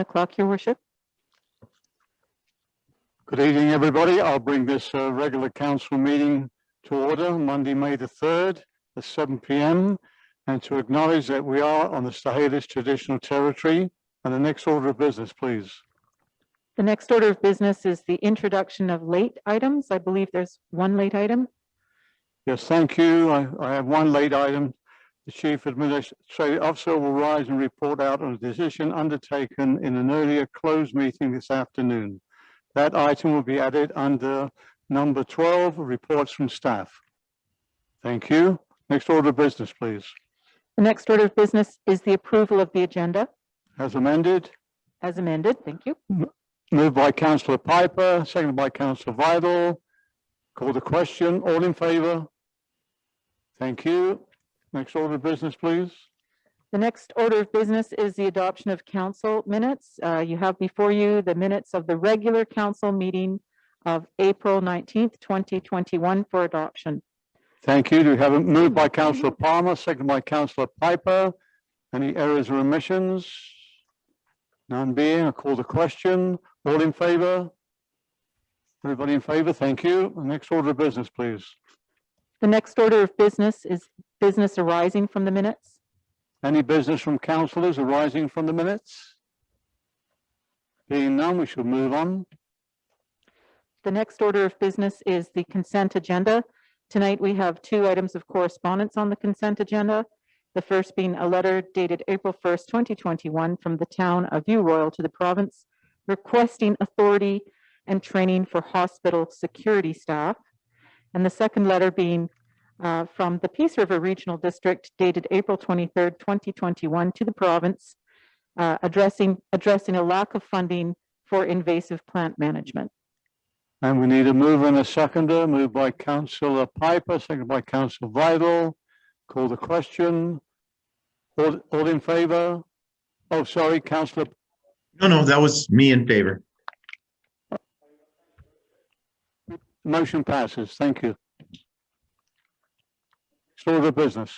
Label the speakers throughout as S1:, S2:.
S1: 7 o'clock, Your Worship.
S2: Good evening, everybody. I'll bring this regular council meeting to order Monday, May the 3rd at 7 p.m. and to acknowledge that we are on the Stahelis traditional territory. And the next order of business, please.
S1: The next order of business is the introduction of late items. I believe there's one late item.
S2: Yes, thank you. I have one late item. The Chief Administrative Officer will rise and report out on a decision undertaken in an earlier closed meeting this afternoon. That item will be added under number 12, reports from staff. Thank you. Next order of business, please.
S1: The next order of business is the approval of the agenda.
S2: As amended.
S1: As amended, thank you.
S2: Moved by Councillor Piper, seconded by Councillor Vidal. Call the question. All in favour? Thank you. Next order of business, please.
S1: The next order of business is the adoption of council minutes. You have before you the minutes of the regular council meeting of April 19th, 2021 for adoption.
S2: Thank you. Do we have a move by Councillor Palmer, seconded by Councillor Piper? Any errors or omissions? None being, I call the question. All in favour? Everybody in favour? Thank you. The next order of business, please.
S1: The next order of business is business arising from the minutes.
S2: Any business from councillors arising from the minutes? Being none, we shall move on.
S1: The next order of business is the consent agenda. Tonight we have 2 items of correspondence on the consent agenda. The first being a letter dated April 1st, 2021 from the town of View Royal to the province requesting authority and training for hospital security staff. And the second letter being from the Peace River Regional District dated April 23rd, 2021 to the province addressing a lack of funding for invasive plant management.
S2: And we need a mover and a seconder. Moved by Councillor Piper, seconded by Councillor Vidal. Call the question. All in favour? Oh, sorry, Councillor.
S3: No, that was me in favor.
S2: Motion passes. Thank you. Next order of business.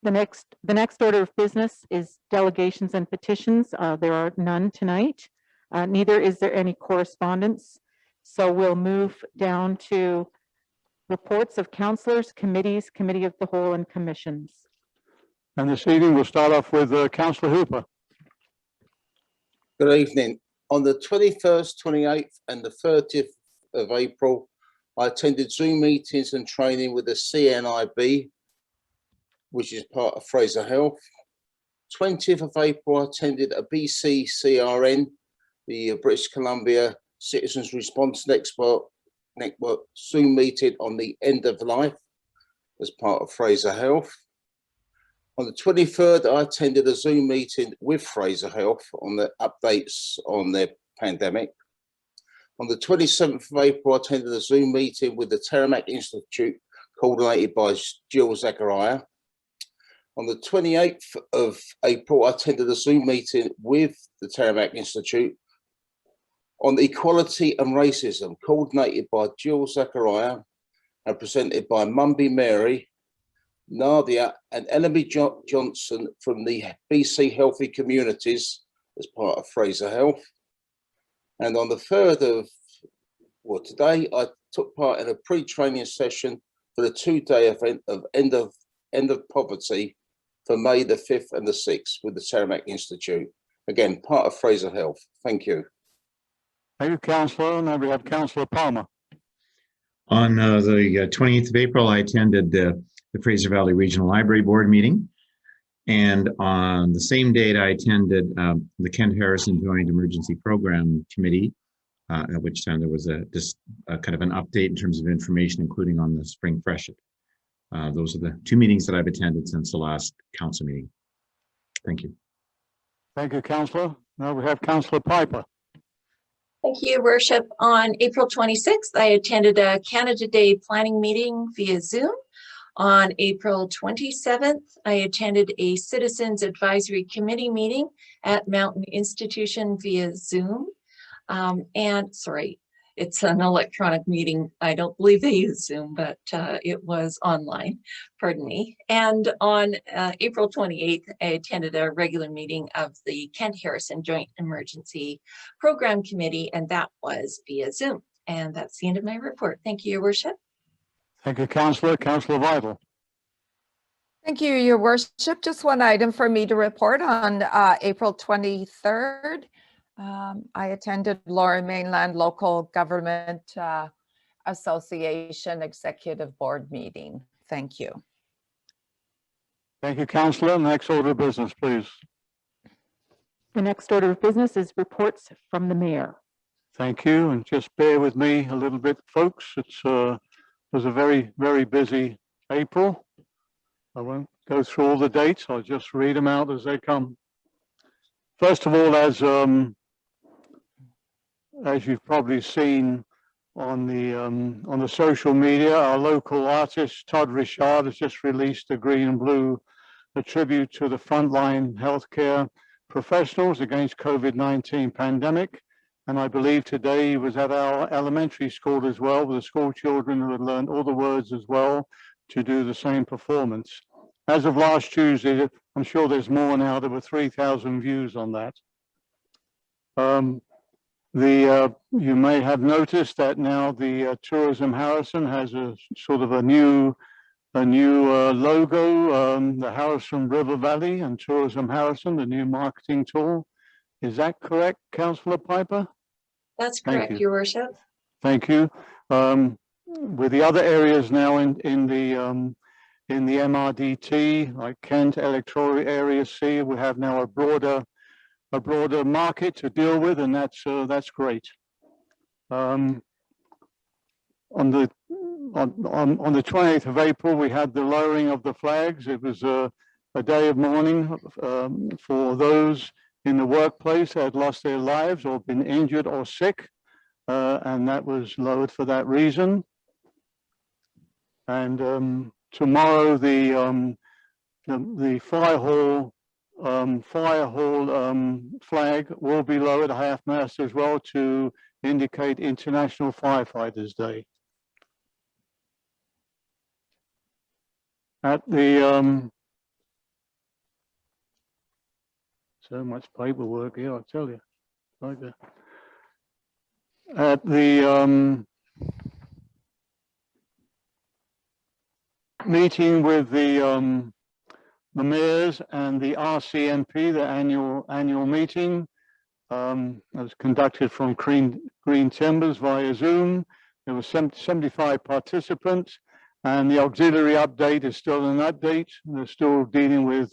S1: The next order of business is delegations and petitions. There are none tonight. Neither is there any correspondence. So we'll move down to reports of councillors, committees, committee of the whole, and commissions.
S2: And this evening we'll start off with Councillor Hooper.
S4: Good evening. On the 21st, 28th and the 30th of April, I attended Zoom meetings and training with the CNIB, which is part of Fraser Health. 20th of April, I attended a BCCRN, the British Columbia Citizens Response Network Zoom meeting on the end of life as part of Fraser Health. On the 23rd, I attended a Zoom meeting with Fraser Health on the updates on their pandemic. On the 27th of April, I attended a Zoom meeting with the Terramack Institute, coordinated by Jill Zachariah. On the 28th of April, I attended a Zoom meeting with the Terramack Institute on equality and racism, coordinated by Jill Zachariah and presented by Mumby Mary, Nadia and Ellery Johnson from the BC Healthy Communities as part of Fraser Health. And on the 3rd of, well, today, I took part in a pre-training session for the 2-day event of End of Poverty for May the 5th and the 6th with the Terramack Institute. Again, part of Fraser Health. Thank you.
S2: Thank you, Councillor. Now we have Councillor Palmer.
S3: On the 28th of April, I attended the Fraser Valley Regional Library Board meeting. And on the same date, I attended the Kent Harrison Joint Emergency Program Committee, at which time there was just kind of an update in terms of information, including on the spring freshet. Those are the 2 meetings that I've attended since the last council meeting. Thank you.
S2: Thank you, Councillor. Now we have Councillor Piper.
S5: Thank you, Your Worship. On April 26th, I attended a Canada Day planning meeting via Zoom. On April 27th, I attended a Citizens Advisory Committee meeting at Mountain Institution via Zoom. it's an electronic meeting. I don't believe they use Zoom, but it was online, pardon me. And on April 28th, I attended a regular meeting of the Kent Harrison Joint Emergency Program Committee, and that was via Zoom. And that's the end of my report. Thank you, Your Worship.
S2: Thank you, Councillor. Councillor Vital.
S6: Thank you, Your Worship. Just one item for me to report on April 23rd. I attended Lower Mainland Local Government Association Executive Board meeting. Thank you.
S2: Thank you, Councillor. Next order of business, please.
S1: The next order of business is reports from the mayor.
S2: Thank you, and just bear with me a little bit, folks. It was a very, very busy April. I won't go through all the dates. I'll just read them out as they come. First of all, as you've probably seen on the social media, our local artist Todd Richard has just released a green and blue, a tribute to the frontline healthcare professionals against COVID-19 pandemic. And I believe today he was at our elementary school as well, with the school children who had learned all the words as well to do the same performance. As of last Tuesday, I'm sure there's more now, there were 3,000 views on that. You may have noticed that now the Tourism Harrison has a sort of a new logo, the Harrison River Valley and Tourism Harrison, the new marketing tool. Is that correct, Councillor Piper?
S5: That's
S2: Thank
S5: correct,
S2: you.
S5: Your Worship.
S2: Thank you. With the other areas now in the MRDT, like Kent electoral area C, we have now a broader market to deal with, and that's great. On the 28th of April, we had the lowering of the flags. It was a day of mourning for those in the workplace that had lost their lives or been injured or sick, and that was lowered for that reason. And tomorrow, the fire hall flag will be lowered at half-mast as well to indicate International Firefighters Day. At the so much paperwork here, I tell you. Like that. At the meeting with the mayors and the RCMP, the annual meeting, that was conducted from Green Timbers via Zoom. There were 75 participants, and the auxiliary update is still an update. They're still dealing with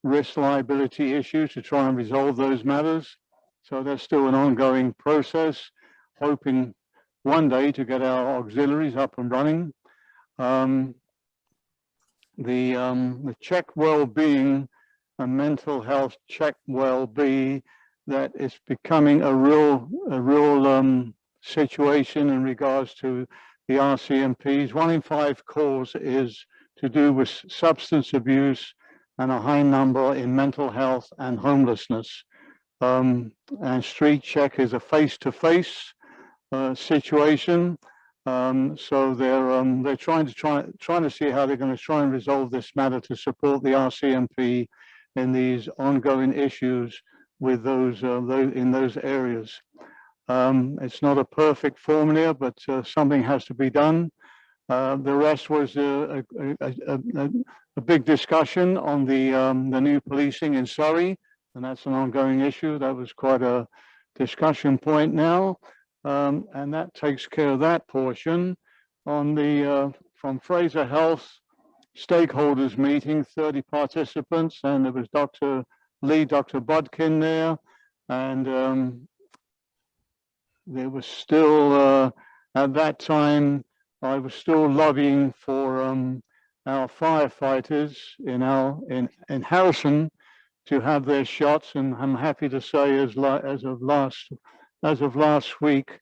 S2: risk liability issues to try and resolve those matters. So that's still an ongoing process, hoping one day to get our auxiliaries up and running. The check well-being and mental health check well-being, that is becoming a real situation in regards to the RCMPs. 1 in 5 calls is to do with substance abuse and a high number in mental health and homelessness. And Street Check is a face-to-face situation. So they're trying to see how they're going to try and resolve this matter to support the RCMP in these ongoing issues with those in those areas. It's not a perfect formula, but something has to be done. The rest was a big discussion on the new policing in Surrey, and that's an ongoing issue. That was quite a discussion point now. And that takes care of that portion. On the from Fraser Health stakeholders meeting, 30 participants, and there was Dr. Bodkin there, and there was still at that time I was still lobbying for our firefighters in Harrison to have their shots, and I'm happy to say as of last week,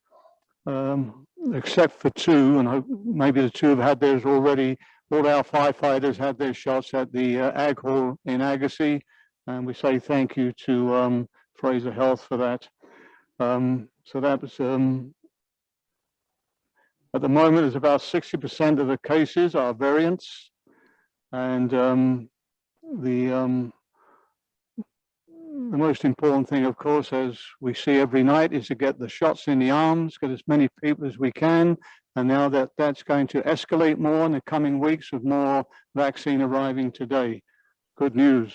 S2: except for 2, and maybe the 2 have had theirs already, all our firefighters had their shots at the Ag Hall in Agassiz, and we say thank you to Fraser Health for that. So that was At the moment, it's about 60% of the cases are variants. And the most important thing, of course, as we see every night, is to get the shots in the arms, get as many people as we can. And now that's going to escalate more in the coming weeks with more vaccine arriving today. Good news.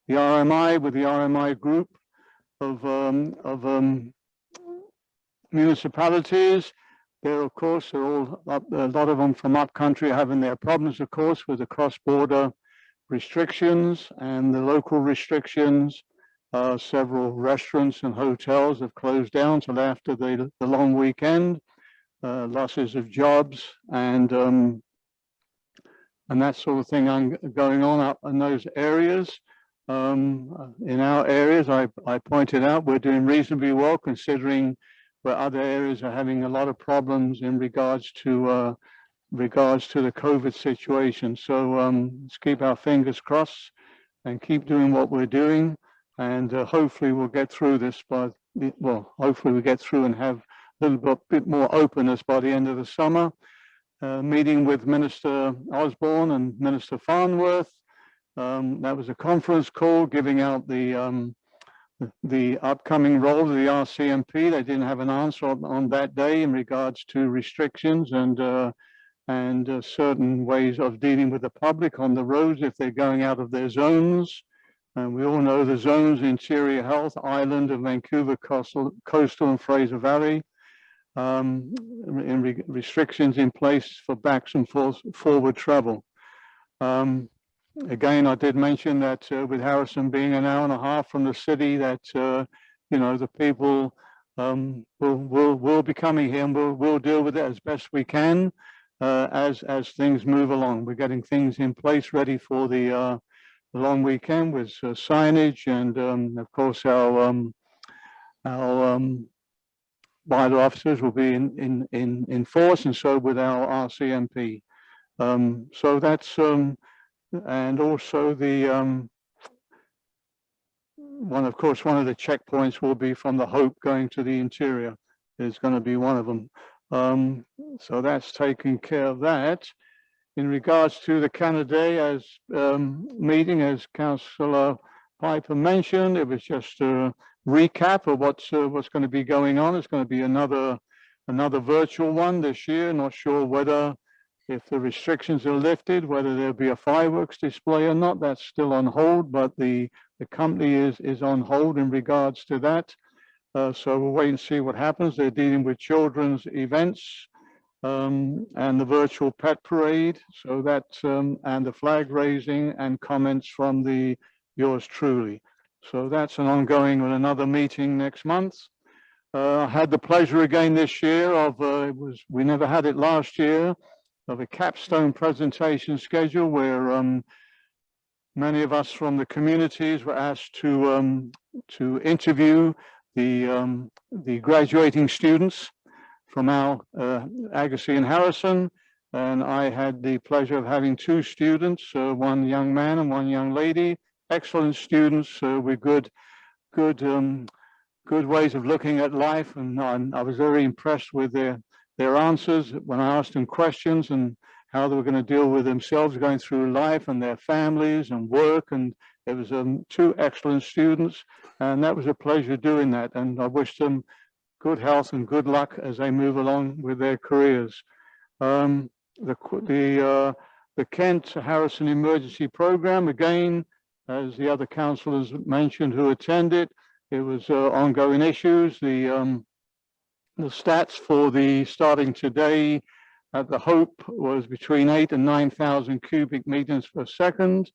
S2: The RMI, with the RMI group of municipalities, there, of course, are all a lot of them from upcountry having their problems, of course, with the cross-border restrictions and the local restrictions. Several restaurants and hotels have closed down till after the long weekend. Losses of jobs and that sort of thing going on up in those areas. In our areas, I pointed out we're doing reasonably well considering where other areas are having a lot of problems in regards to the COVID situation. So let's keep our fingers crossed and keep doing what we're doing, and hopefully we'll get through this. Hopefully we get through and have a little bit more openness by the end of the summer. Meeting with Minister Osborne and Minister Farnworth. That was a conference call giving out the upcoming role of the RCMP. They didn't have an answer on that day in regards to restrictions and certain ways of dealing with the public on the roads if they're going out of their zones. And we all know the zones: Interior Health, Island of Vancouver, Coastal and Fraser Valley. Restrictions in place for backs and forward travel. Again, I did mention that with Harrison being an hour and a half from the city, that the people will be coming here, and we'll deal with it as best we can as things move along. We're getting things in place ready for the long weekend with signage, and of course our bylaw officers will be in force, and so with our RCMP. So that's and also the one of the checkpoints will be from the Hope going to the interior is going to be one of them. So that's taking care of that. In regards to the Canada meeting, as Councillor Piper mentioned, it was just a recap of what's going to be going on. It's going to be another virtual one this year. Not sure whether, if the restrictions are lifted, whether there'll be a fireworks display or not. That's still on hold, but the company is on hold in regards to that. So we'll wait and see what happens. They're dealing with children's events and the virtual pet parade. So that's and the flag raising and comments from yours truly. So that's an ongoing with another meeting next month. I had the pleasure again this year of we never had it last year, of a capstone presentation schedule where many of us from the communities were asked to interview the graduating students from our Agassiz and Harrison, and I had the pleasure of having two students, one young man and one young lady, excellent students with good ways of looking at life, and I was very impressed with their answers when I asked them questions and how they were going to deal with themselves going through life and their families and work. And it was two excellent students, and that was a pleasure doing that. And I wish them good health and good luck as they move along with their careers. The Kent Harrison Emergency Program, again, as the other councillors mentioned who attended, it was ongoing issues. The stats for the starting today at the Hope was between 8,000 and 9,000 cubic meters per second.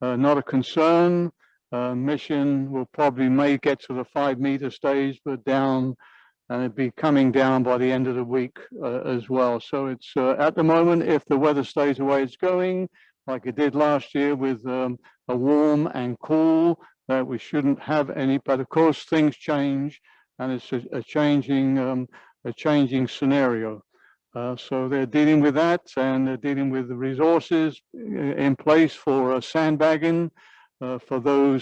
S2: Not a concern. Mission will may get to the 5 meter stage, but down, and it'll be coming down by the end of the week as well. So it's at the moment, if the weather stays the way it's going, like it did last year with a warm and cool, that we shouldn't have any, but of course things change, and it's a changing scenario. So they're dealing with that, and they're dealing with the resources in place for sandbagging for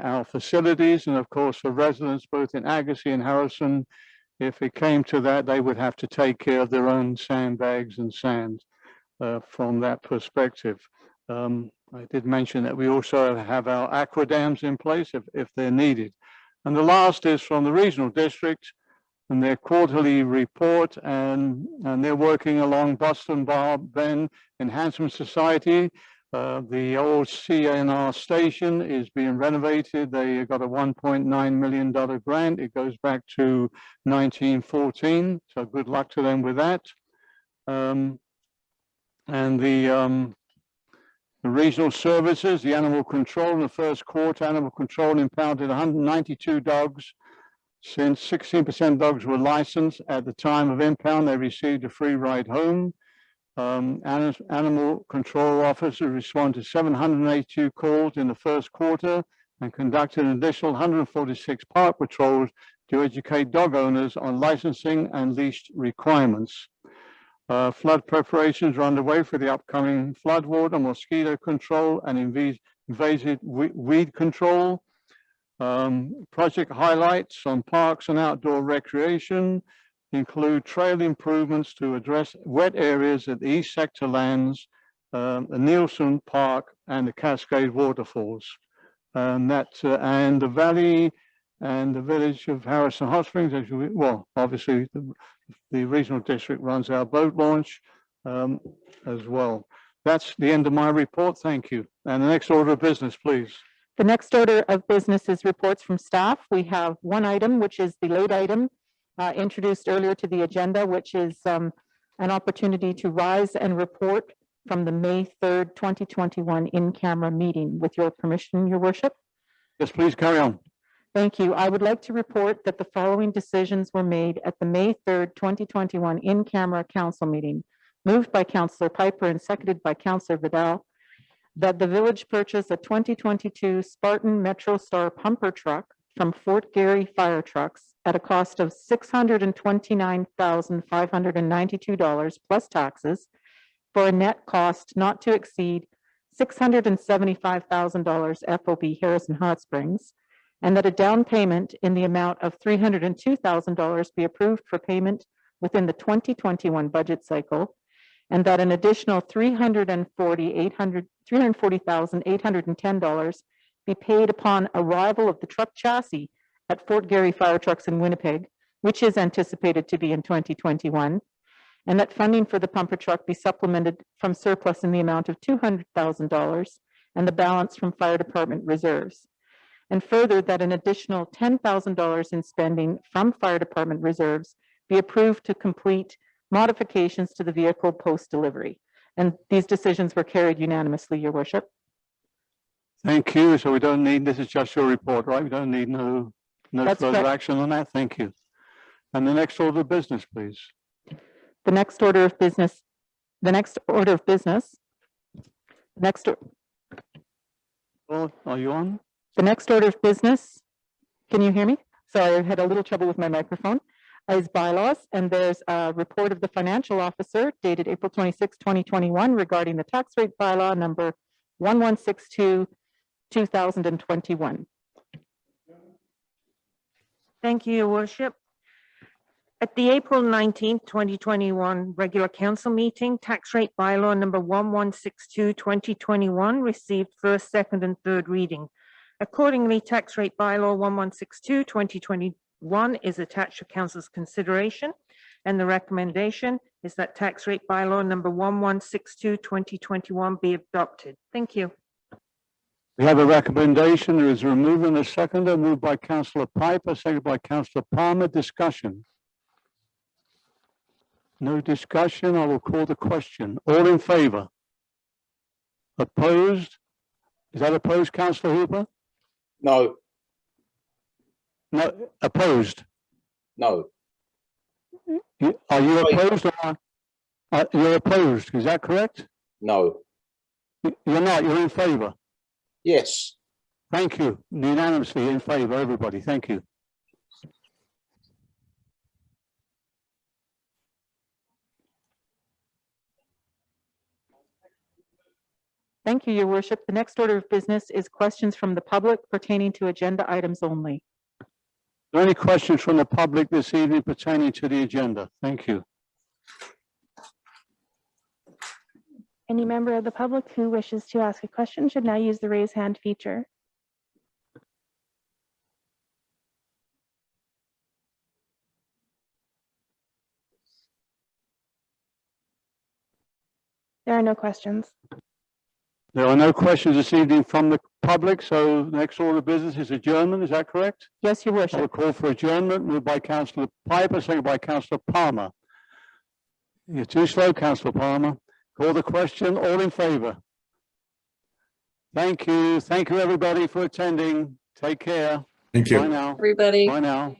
S2: our facilities, and of course for residents both in Agassiz and Harrison if it came to that, they would have to take care of their own sandbags and sand from that perspective. I did mention that we also have our aqua dams in place if they're needed. And the last is from the regional district and their quarterly report, and they're working along Boston Bar Bend Enhancement Society. The old CNR station is being renovated. They got a $1.9 million grant. It goes back to 1914. So good luck to them with that. And the regional services, the animal control in the first quarter, animal control impounded 192 dogs. Since 16% dogs were licensed at the time of impound, they received a free ride home. Animal control officers responded to 782 calls in the first quarter and conducted an additional 146 park patrols to educate dog owners on licensing and leash requirements. Flood preparations are underway for the upcoming flood water, mosquito control, and invasive weed control. Project highlights on parks and outdoor recreation include trail improvements to address wet areas at the East Sector lands, the Nielsen Park, and the Cascade Waterfalls. And the valley and the village of Harrison Hot Springs, well, obviously the regional district runs our boat launch as well. That's the end of my report. Thank you. And the next order of business, please.
S1: The next order of business is reports from staff. We have one item, which is the late item introduced earlier to the agenda, which is an opportunity to rise and report from the May 3rd, 2021 in-camera meeting. With your permission, Your Worship.
S2: Yes, please carry on.
S1: Thank you. I would like to report that the following decisions were made at the May 3rd, 2021 in-camera council meeting, moved by Councillor Piper and seconded by Councillor Vidal, that the village purchase a 2022 Spartan Metro Star pumper truck from Fort Garry Fire Trucks at a cost of $629,592 plus taxes for a net cost not to exceed $675,000 FOB Harrison Hot Springs, and that a down payment in the amount of $302,000 be approved for payment within the 2021 budget cycle, and that an additional $340,810 be paid upon arrival of the truck chassis at Fort Garry Fire Trucks in Winnipeg, which is anticipated to be in 2021, and that funding for the pumper truck be supplemented from surplus in the amount of $200,000 and the balance from fire department reserves. And further, that an additional $10,000 in spending from fire department reserves be approved to complete modifications to the vehicle post-delivery. And these decisions were carried unanimously, Your Worship.
S2: Thank you. So we don't need, this is just your report, right? We don't need no
S1: That's
S2: further
S1: correct.
S2: action on that. Thank you. And the next order of business, please.
S1: The next order of business,
S2: Oh, are you on?
S1: The next order of business, can you hear me? Sorry, I had a little trouble with my microphone, is bylaws, and there's a report of the financial officer dated April 26, 2021 regarding the tax rate bylaw number 1162, 2021.
S7: Thank you, Your Worship. At the April 19th, 2021 regular council meeting, tax rate bylaw number 1162, 2021 received first, second, and third reading. Accordingly, tax rate bylaw 1162, 2021 is attached to council's consideration, and the recommendation is that tax rate bylaw number 1162, 2021 be adopted. Thank you.
S2: We have a recommendation. There is a removal and a seconder, moved by Councillor Piper, seconded by Councillor Palmer. Discussion. No discussion. I will call the question. All in favor? Opposed? Is that opposed, Councillor Hooper?
S4: No,
S2: No, opposed.
S4: no,
S2: Are you
S4: Wait.
S2: opposed or you're opposed? Is that correct?
S4: no,
S2: You're not. You're in favor.
S4: yes,
S2: Thank you. Unanimously in favor, everybody. Thank you.
S1: Thank you, Your Worship. The next order of business is questions from the public pertaining to agenda items only.
S2: there any questions from the public this evening pertaining to the agenda? Thank you.
S8: Any member of the public who wishes to ask a question should now use the raise hand feature. There are no questions.
S2: There are no questions this evening from the public, so next order of business is adjournment. Is that correct?
S1: Yes, your
S2: I will
S1: worship.
S2: call for adjournment, moved by Councillor Piper, seconded by Councillor Palmer. You're too slow, Councillor Palmer. Call the question. All in favour? Thank you. Thank you, everybody, for attending. Take care.
S9: Thank you.
S2: Bye now.
S5: Everybody.
S2: Bye now.